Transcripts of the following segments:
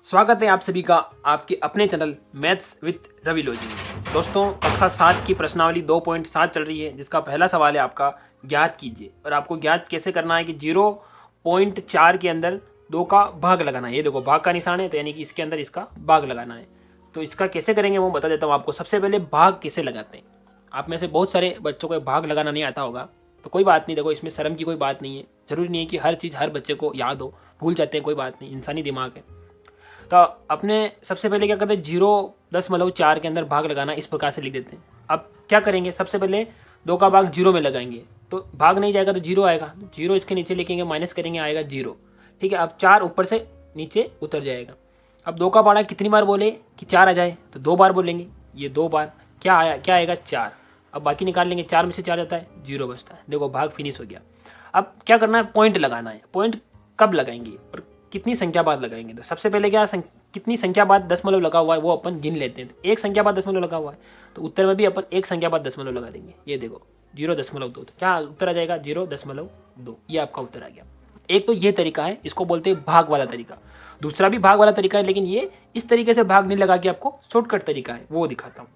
स्वागत है आप सभी का आपके अपने चैनल मैथ्स विथ रवि लोजी में। दोस्तों, कक्षा 7 की प्रश्नावली 2.7 चल रही है, जिसका पहला सवाल है आपका ज्ञात कीजिए। और आपको ज्ञात कैसे करना है कि 0.4 के अंदर 2 का भाग लगाना है। ये देखो भाग का निशान है, तो यानी कि इसके अंदर इसका भाग लगाना है। तो इसका कैसे करेंगे वो बता देता हूँ आपको। सबसे पहले भाग कैसे लगाते हैं। आप में से बहुत सारे बच्चों को भाग लगाना नहीं आता होगा, तो कोई बात नहीं। देखो, इसमें शर्म की कोई बात नहीं है। ज़रूरी नहीं है कि हर चीज़ हर बच्चे को याद हो, भूल जाते हैं, कोई बात नहीं, इंसानी दिमाग है। तो अपने सबसे पहले क्या करते हैं, 0.4 के अंदर भाग लगाना इस प्रकार से लिख देते हैं। अब क्या करेंगे, सबसे पहले 2 का भाग 0 में लगाएंगे, तो भाग नहीं जाएगा तो 0 आएगा। 0 इसके नीचे लिखेंगे, माइनस करेंगे, आएगा 0। ठीक है, अब 4 ऊपर से नीचे उतर जाएगा। अब 2 का पारा कितनी बार बोले कि 4 आ जाए, तो 2 बार बोलेंगे। ये 2 बार क्या आया, क्या आएगा 4। अब बाकी निकाल लेंगे, 4 में से 4 जाता है, 0 बचता है। देखो भाग फिनिश हो गया। अब क्या करना है, पॉइंट लगाना है। पॉइंट कब लगाएंगे और कितनी संख्या बाद लगाएंगे। तो सबसे पहले क्या कितनी संख्या बाद दशमलव लगा हुआ है वो अपन गिन लेते हैं। तो एक संख्या बाद दशमलव लगा हुआ है, तो उत्तर में भी अपन एक संख्या बाद दशमलव लगा देंगे। ये देखो 0.2, तो क्या उत्तर आ जाएगा 0.2। ये आपका उत्तर आ गया। एक तो ये तरीका है, इसको बोलते हैं भाग वाला तरीका। दूसरा भी भाग वाला तरीका है, लेकिन ये इस तरीके से भाग नहीं लगा के आपको शॉर्टकट तरीका है, वो दिखाता हूँ।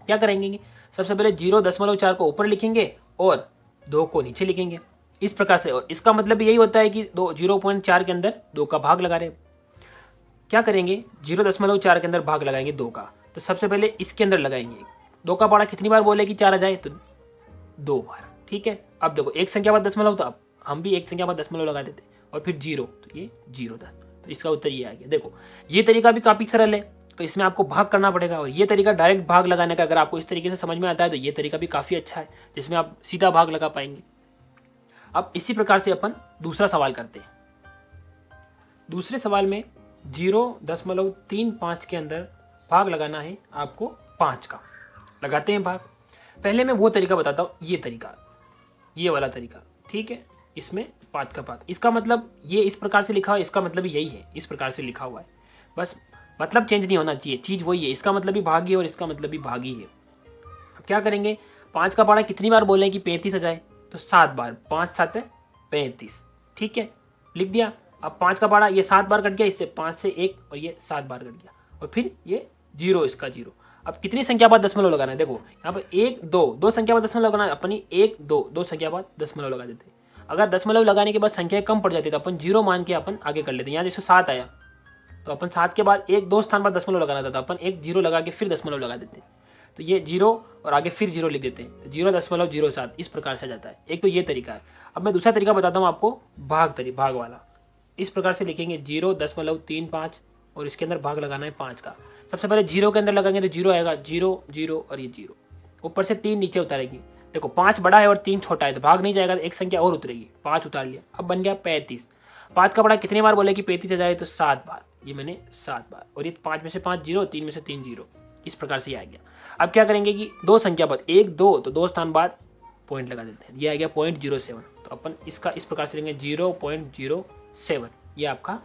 क्या करेंगे, सबसे पहले 0.4 को ऊपर लिखेंगे और 2 को नीचे लिखेंगे इस प्रकार से। और इसका मतलब भी यही होता है कि 0.4 के अंदर 2 का भाग लगा रहे। क्या करेंगे, 0.4 के अंदर भाग लगाएंगे 2 का। तो सबसे पहले इसके अंदर लगाएंगे। 2 का पारा कितनी बार बोले कि 4 आ जाए, तो 2 बार। ठीक है, अब देखो एक संख्या बाद दशमलव, तो अब हम भी एक संख्या बाद दशमलव लगा देते और फिर 0, तो ये 0.10। तो इसका उत्तर ये आ गया। देखो ये तरीका भी काफ़ी सरल है, तो इसमें आपको भाग करना पड़ेगा। और ये तरीका डायरेक्ट भाग लगाने का, अगर आपको इस तरीके से समझ में आता है तो ये तरीका भी काफ़ी अच्छा है, जिसमें आप सीधा भाग लगा पाएंगे। अब इसी प्रकार से अपन दूसरा सवाल करते हैं। दूसरे सवाल में 0.35 के अंदर भाग लगाना है आपको 5 का। लगाते हैं भाग। पहले मैं वो तरीका बताता हूँ, ये तरीका, ये वाला तरीका। ठीक है, इसमें 5 का भाग, इसका मतलब ये इस प्रकार से लिखा हुआ है, इसका मतलब यही है, इस प्रकार से लिखा हुआ है। बस मतलब चेंज नहीं होना चाहिए, चीज़ वही है। इसका मतलब भी भागी है और इसका मतलब भी भागी है। अब क्या करेंगे, 5 का पारा कितनी बार बोले कि 35 आ जाए, तो 7 बार। 5 7 है 35। ठीक है, लिख दिया। अब 5 का पारा ये 7 बार कट गया, इससे 5 से 1 और ये 7 बार कट गया, और फिर ये 0, इसका 0। अब कितनी संख्या बाद दशमलव लगाना है, देखो यहाँ पर 1 2 2 संख्या बाद दशमलव लगाना है। अपनी 1 2 2 संख्या बाद दशमलव लगा देते हैं। अगर दशमलव लगाने के बाद संख्या कम पड़ जाती है तो अपन 0 मान के अपन आगे कर लेते हैं। यहाँ जैसे 7 आया, तो अपन 7 के बाद 1 2 स्थान पर दशमलव लगाना था, तो अपन 1 0 लगा के फिर दशमलव लगा देते हैं। तो ये 0 और आगे फिर 0 लिख देते हैं, तो 0.07 इस प्रकार से जाता है। एक तो ये तरीका है। अब मैं दूसरा तरीका बताता हूँ आपको, भाग वाला। इस प्रकार से लिखेंगे 0.35 और इसके अंदर भाग लगाना है 5 का। सबसे पहले 0 के अंदर लगाएंगे तो 0 आएगा, 0 0 और ये 0। ऊपर से 3 नीचे उतारेगी। देखो 5 बड़ा है और 3 छोटा है, तो भाग नहीं जाएगा, तो एक संख्या और उतरेगी। 5 उतार लिया, अब बन गया 35। 5 का बड़ा कितनी बार बोले कि 35 आ जाए, तो 7 बार। ये मैंने 7 बार, और ये 5 में से 5 0, 3 में से 3 0, इस प्रकार से ये आ गया। अब क्या करेंगे कि 2 संख्या बाद 1 2, तो 2 स्थान बाद पॉइंट लगा देते हैं। ये आ गया 0.07। तो अपन इसका इस प्रकार से लेंगे 0.07। ये आपका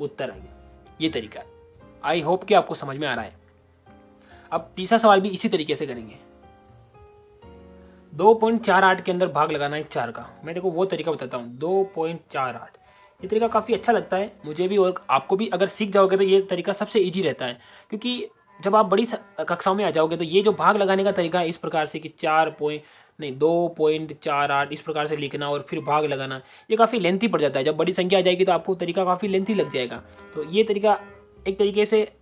उत्तर आ गया। ये तरीका है। आई होप कि आपको समझ में आ रहा है। अब तीसरा सवाल भी इसी तरीके से करेंगे। 2.48 के अंदर भाग लगाना है 4 का। मैं देखो वो तरीका बताता हूँ, 2.48। ये तरीका काफ़ी अच्छा लगता है मुझे भी, और आपको भी। अगर सीख जाओगे तो ये तरीका सबसे ईजी रहता है, क्योंकि जब आप बड़ी कक्षाओं में आ जाओगे तो ये जो भाग लगाने का तरीका है इस प्रकार से कि 2.48 इस प्रकार से लिखना और फिर भाग लगाना, ये काफ़ी लेंथी पड़ जाता है। जब बड़ी संख्या आ जाएगी तो आपको तरीका काफ़ी लेंथी लग जाएगा। तो ये तरीका एक तरीके से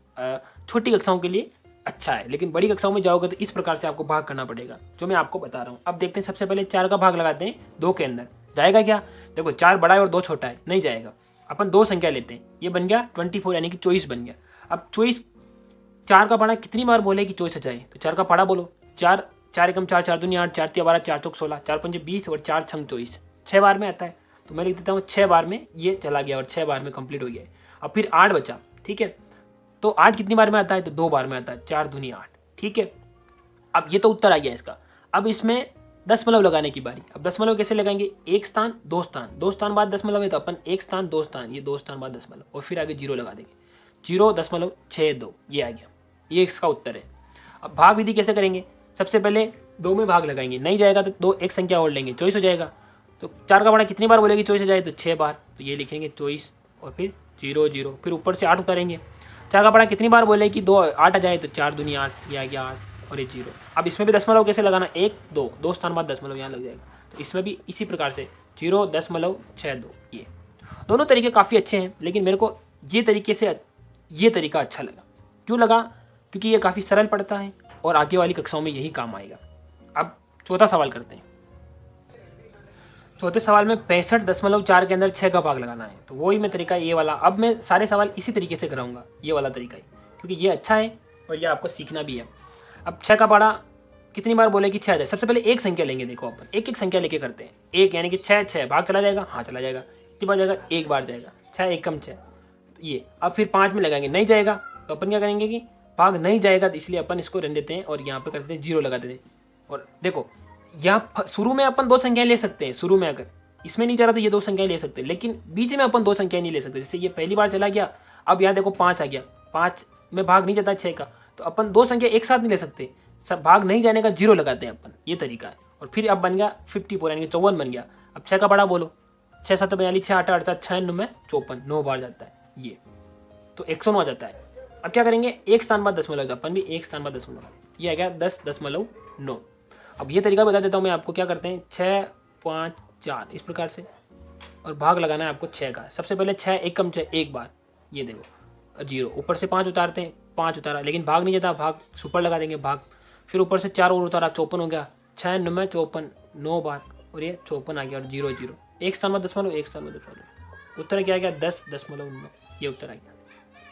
छोटी कक्षाओं के लिए अच्छा है, लेकिन बड़ी कक्षाओं में जाओगे तो इस प्रकार से आपको भाग करना पड़ेगा, जो मैं आपको बता रहा हूँ। अब देखते हैं, सबसे पहले 4 का भाग लगाते हैं 2 के अंदर। जाएगा क्या, देखो 4 बड़ा है और 2 छोटा है, नहीं जाएगा। अपन 2 संख्या लेते हैं, ये बन गया 24, यानी कि 24 बन गया। अब 24, 4 का पारा कितनी बार बोले कि 24 आ जाए, तो 4 का पारा बोलो। 4 4 एकम 4 4 दूनी 8 4 3 12 4 चौक 16 4 पंजे 20 और 4 छंग 24, 6 बार में आता है। तो मैं लिख देता हूँ 6 बार में ये चला गया और 6 बार में कंप्लीट हो गया है। अब फिर 8 बचा। ठीक है, तो 8 कितनी बार में आता है, तो 2 बार में आता है, 4 दूनी 8। ठीक है, अब ये तो उत्तर आ गया इसका। अब इसमें दशमलव लगाने की बारी। अब दशमलव कैसे लगाएंगे, 1 स्थान 2 स्थान, 2 स्थान बाद दशमलव है, तो अपन 1 स्थान 2 स्थान, ये 2 स्थान बाद दशमलव, और फिर आगे 0 लगा देंगे। 0.62 ये आ गया, ये इसका उत्तर है। अब भाग विधि कैसे करेंगे, सबसे पहले 2 में भाग लगाएंगे, नहीं जाएगा तो 2 एक संख्या और लेंगे, 24 हो जाएगा। तो 4 का बड़ा कितनी बार बोलेगी 24 हो जाए, तो 6 बार। तो ये लिखेंगे 24 और फिर 0 0, फिर ऊपर से 8 उतारेंगे। 4 का पढ़ा कितनी बार बोले कि 2 8 आ जाए तो 4 दूनी 8, ये आ गया 8 और ये 0। अब इसमें भी दशमलव कैसे लगाना, 1 2 2 स्थान बाद दशमलव यहाँ लग जाएगा। तो इसमें भी इसी प्रकार से 0.62, ये दोनों तरीके काफ़ी अच्छे हैं, लेकिन मेरे को ये तरीका अच्छा लगा। क्यों लगा? क्योंकि ये काफ़ी सरल पड़ता है और आगे वाली कक्षाओं में यही काम आएगा। अब चौथा सवाल करते हैं। चौथे सवाल में 65.4 के अंदर 6 का भाग लगाना है, तो वही मैं तरीका ये वाला। अब मैं सारे सवाल इसी तरीके से कराऊंगा, ये वाला तरीका ही, क्योंकि ये अच्छा है और ये आपको सीखना भी है। अब 6 का पढ़ा कितनी बार बोले कि 6 आ जाए, सबसे पहले एक संख्या लेंगे। देखो अपन एक एक संख्या लेके करते हैं। एक यानी कि 6 भाग चला जाएगा, हाँ चला जाएगा। कितनी बार जाएगा, एक बार जाएगा। 6 एक कम 6, ये। अब फिर 5 में लगाएंगे, नहीं जाएगा तो अपन क्या करेंगे कि भाग नहीं जाएगा, तो इसलिए अपन इसको रहने देते हैं और यहाँ पे करते हैं 0 लगा देते हैं। और देखो यहाँ शुरू में अपन 2 संख्याएं ले सकते हैं, शुरू में अगर इसमें नहीं जा रहा तो ये 2 संख्याएं ले सकते हैं, लेकिन बीच में अपन 2 संख्याएं नहीं ले सकते। जैसे ये पहली बार चला गया, अब यहाँ देखो 5 आ गया, 5 में भाग नहीं जाता 6 का, तो अपन 2 संख्या एक साथ नहीं ले सकते, सब भाग नहीं जाने का 0 लगाते हैं अपन, ये तरीका है। और फिर अब बन गया 54 यानी कि 54 बन गया। अब 6 का बड़ा बोलो, 6 7 42, 6 8 48, 6 9 54, 9 बार जाता है ये, तो 109 आ जाता है। अब क्या करेंगे, एक स्थान बाद दशमलव, अपन भी एक स्थान बाद दशमलव, ये आ गया 10.9। अब ये तरीका बता देता हूँ मैं आपको। क्या करते हैं, 6 5 4 इस प्रकार से, और भाग लगाना है आपको 6 का। सबसे पहले 6 एक कम 6 एक बार, ये देखो 0, ऊपर से 5 उतारते हैं, 5 उतारा लेकिन भाग नहीं जाता, भाग सुपर लगा देंगे भाग। फिर ऊपर से 4 और उतारा, 54 हो गया, 6 9 54, 9 बार, और ये 54 आ गया, और 0 0 एक स्थान में दशमलव, एक स्थान में दशमलव। उत्तर क्या आ गया, 10.9, ये उत्तर आ गया।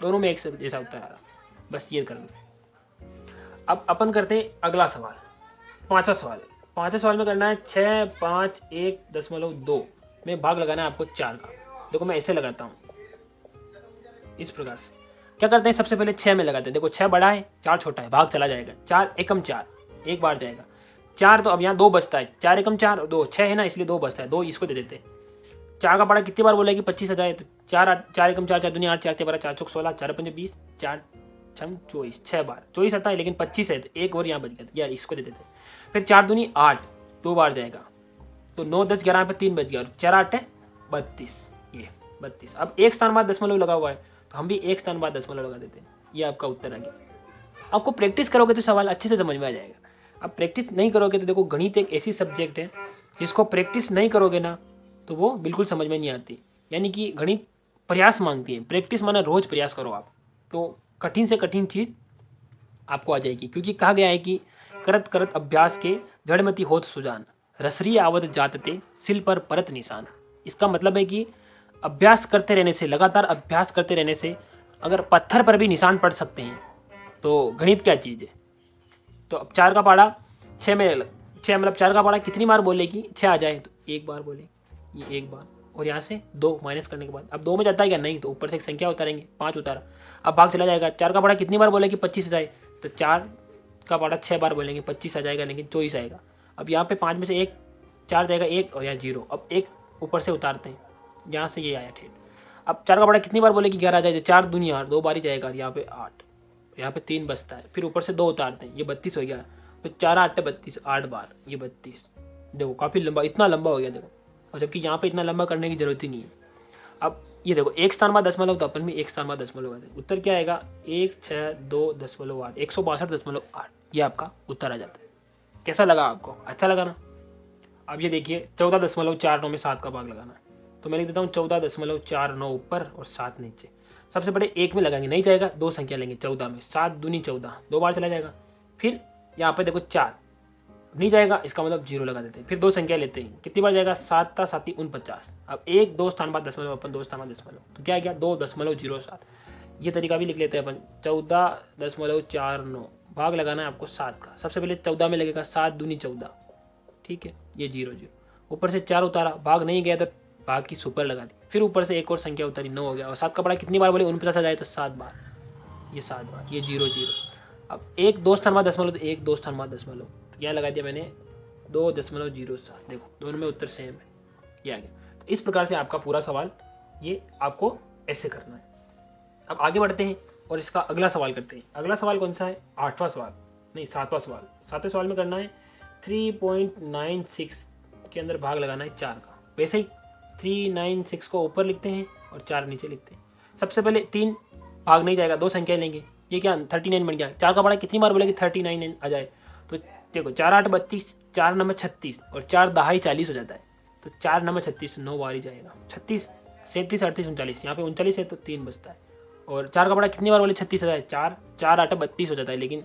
दोनों में एक जैसा उत्तर आ रहा, बस ये कर लो। अब अपन करते हैं अगला सवाल, पांचवा सवाल। पांचवें सवाल में करना है 6 5 1.2 में भाग लगाना है आपको 4 का। देखो मैं ऐसे लगाता हूँ, इस प्रकार से। क्या करते हैं, सबसे पहले 6 में लगाते हैं। देखो 6 बड़ा है, 4 छोटा है, भाग चला जाएगा। 4 एकम 4, एक बार जाएगा 4, तो अब यहाँ 2 बचता है। 4 एकम 4 और 2 6 है ना, इसलिए 2 बचता है, 2 इसको दे देते हैं। 4 का बड़ा कितनी बार बोला कि 25 आ जाए, तो 4 एकम 4 4 दूनी 8, 4 4 12, 4 चौक 16, 4 5 20, 4 6 24, 6 बार 24 आता है, लेकिन 25 है तो एक और यहाँ बच गया, यार इसको दे देते हैं। फिर 4 दूनी 8, 2 बार जाएगा, तो 9 10 11 पे 3 बच गया, और 4 8 है 32, ये 32। अब एक स्थान बाद दशमलव लगा हुआ है, तो हम भी एक स्थान बाद दशमलव लगा देते हैं। ये आपका उत्तर आ गया। आपको प्रैक्टिस करोगे तो सवाल अच्छे से समझ में आ जाएगा। अब प्रैक्टिस नहीं करोगे तो देखो, गणित एक ऐसी सब्जेक्ट है जिसको प्रैक्टिस नहीं करोगे ना तो वो बिल्कुल समझ में नहीं आती। यानी कि गणित प्रयास मांगती है, प्रैक्टिस माना रोज प्रयास करो आप, तो कठिन से कठिन चीज़ आपको आ जाएगी। क्योंकि कहा गया है कि करत करत अभ्यास के जड़मती होत सुजान, रसरी आवत जातते सिल पर परत निशान। इसका मतलब है कि अभ्यास करते रहने से, लगातार अभ्यास करते रहने से अगर पत्थर पर भी निशान पड़ सकते हैं, तो गणित क्या चीज़ है। तो अब 4 का पाड़ा 6 में, 6 मतलब 4 का पाड़ा कितनी बार बोलेगी, 6 आ जाए तो एक बार बोले, ये एक बार, और यहाँ से 2 माइनस करने के बाद अब 2 में जाता है क्या, नहीं, तो ऊपर से एक संख्या उतारेंगे, 5 उतारा, अब भाग चला जाएगा। 4 का पाड़ा कितनी बार बोले कि 25 आ जाए, तो 4 का पाड़ा 6 बार बोलेंगे, 25 आ जाएगा, लेकिन 24 आएगा। अब यहाँ पे 5 में से एक 4 जाएगा, एक और यहाँ 0, अब एक ऊपर से उतारते हैं, यहाँ से ये आया ठेठ। अब 4 का पाड़ा कितनी बार बोले कि 11 आ जाए, 4 दूनी 8, 2 बार ही जाएगा, यहाँ पे 8, यहाँ पे 3 बचता है, फिर ऊपर से 2 उतारते हैं, ये 32 हो गया। तो 4 8 32, 8 बार, ये 32। देखो काफ़ी लंबा, इतना लंबा हो गया देखो, और जबकि यहाँ पे इतना लंबा करने की जरूरत ही नहीं है। अब ये देखो एक स्थान बाद दशमलव, तो अपन भी एक स्थान बाद दशमलव लगाते हैं। उत्तर क्या आएगा, 162.8, 162.8, ये आपका उत्तर आ जाता है। कैसा लगा आपको, अच्छा लगा ना। अब ये देखिए 14.49 में 7 का भाग लगाना है, तो मैं लिख देता हूँ 14.49 ऊपर और 7 नीचे। सबसे पहले एक में लगाएंगे, नहीं जाएगा, 2 संख्या लेंगे 14 में, 7 दूनी 14, 2 बार चला जाएगा। फिर यहाँ पे देखो 4 नहीं जाएगा, इसका मतलब 0 लगा देते हैं। फिर 2 संख्या लेते हैं, कितनी बार जाएगा, 7 था 7 49। अब 1 2 स्थान बाद दशमलव, अपन 2 स्थान बाद दशमलव, तो क्या गया 2.07। ये तरीका भी लिख लेते हैं अपन, 14.49 भाग लगाना है आपको 7 का। सबसे पहले 14 में लगेगा, 7 दूनी 14, ठीक है, ये 0 0, ऊपर से 4 उतारा, भाग नहीं गया तो भाग की सुपर लगा दी, फिर ऊपर से एक और संख्या उतारी, 9 हो गया। और 7 का बड़ा कितनी बार बोले, 49 आ जाए तो 7 बार, ये 7 बार, ये 0 0। अब 1 2 स्थान बाद दशमलव, तो 1 2 स्थान बाद दशमलव, यहाँ लगा दिया मैंने 2.07। देखो दोनों में उत्तर सेम है, ये आ गया। तो इस प्रकार से आपका पूरा सवाल, ये आपको ऐसे करना है। अब आगे बढ़ते हैं और इसका अगला सवाल करते हैं। अगला सवाल कौन सा है, 8वां सवाल, नहीं 7वां सवाल। 7वें सवाल में करना है 3.96 के अंदर भाग लगाना है 4 का। वैसे ही 396 को ऊपर लिखते हैं और 4 नीचे लिखते हैं। सबसे पहले 3 भाग नहीं जाएगा, दो संख्याएं लेंगे। ये क्या 39 बन गया। 4 का बड़ा कितनी बार बोलेगी 39 आ जाए, तो देखो 4 8 32, 4 9 36 और 4 दहाई 40 हो जाता है। तो 4 9 36, 9 बार ही जाएगा। 36 37 38 39, यहाँ पे 39 है तो 3 बचता है। और 4 का बड़ा कितनी बार बोले 36 आ जाए, 4 4 8 32 हो जाता है, लेकिन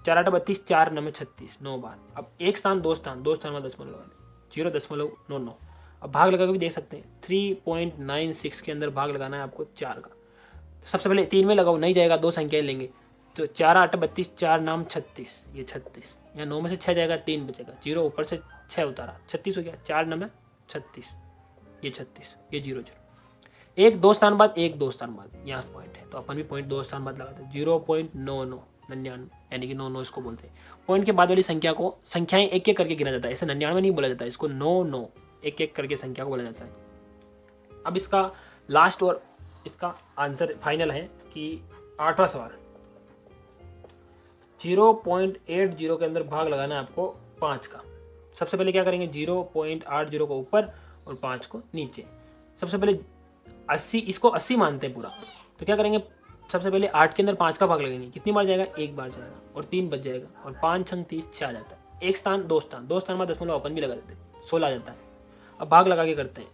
4 8 32, 4 9 36, 9 बार। अब एक स्थान दो स्थान में दशमलव लगा दें, 0.99। अब भाग लगा के भी देख सकते हैं, 3.96 के अंदर भाग लगाना है आपको 4 का। तो सबसे पहले 3 में लगाओ, नहीं जाएगा, दो संख्याएं लेंगे। तो 4 8 32, 4 9 36, ये 36, यहाँ 9 में से 6 जाएगा, 3 बचेगा, 0 ऊपर से 6 उतारा, 36 हो गया। 4 9 36, ये 36, ये 0 0। एक दो स्थान बाद, एक दो स्थान बाद, यहाँ पॉइंट है तो अपन भी पॉइंट दो स्थान बाद लगाते हैं। 0.99, 99, यानी कि 99 इसको बोलते हैं। पॉइंट के बाद वाली संख्या को संख्याएं एक एक करके गिना जाता है, ऐसे 99 नहीं बोला जाता है, इसको 99 एक एक करके संख्या को बोला जाता है। अब इसका लास्ट और इसका आंसर फाइनल है कि 8वां सवाल, 0.80 के अंदर भाग लगाना है आपको 5 का। सबसे पहले क्या करेंगे, 0.80 को ऊपर और 5 को नीचे। सबसे पहले 80, इसको 80 मानते हैं पूरा, तो क्या करेंगे, सबसे पहले 8 के अंदर 5 का भाग लगेंगे। कितनी बार जाएगा, एक बार जाएगा और 3 बच जाएगा, और 5 6 30, 6 आ जाता है। एक स्थान दो स्थान में दशमलव अपन भी लगा देते हैं, 16 आ जाता है। अब भाग लगा के करते हैं,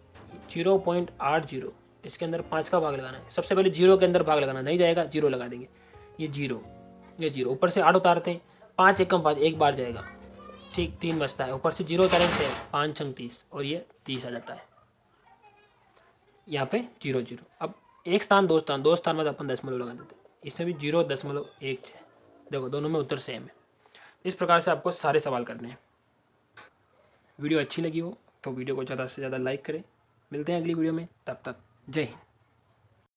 0.80, इसके अंदर 5 का भाग लगाना है। सबसे पहले 0 के अंदर भाग लगाना, नहीं जाएगा, 0 लगा देंगे, ये 0 ऊपर से 8 उतारते हैं, 5 1 5, एक बार जाएगा, ठीक, 3 बचता है, ऊपर से 0 उतारेंगे 6, 5 6 30, और ये 30 आ जाता है, यहाँ पे 0 0। अब एक स्थान दो स्थान में अपन दशमलव लगा देते हैं, इसमें भी 0.16। देखो दोनों में उत्तर सेम है। इस प्रकार से आपको सारे सवाल करने हैं। वीडियो अच्छी लगी हो तो वीडियो को ज़्यादा से ज़्यादा लाइक करें। मिलते हैं अगली वीडियो में, तब तक जय हिंद।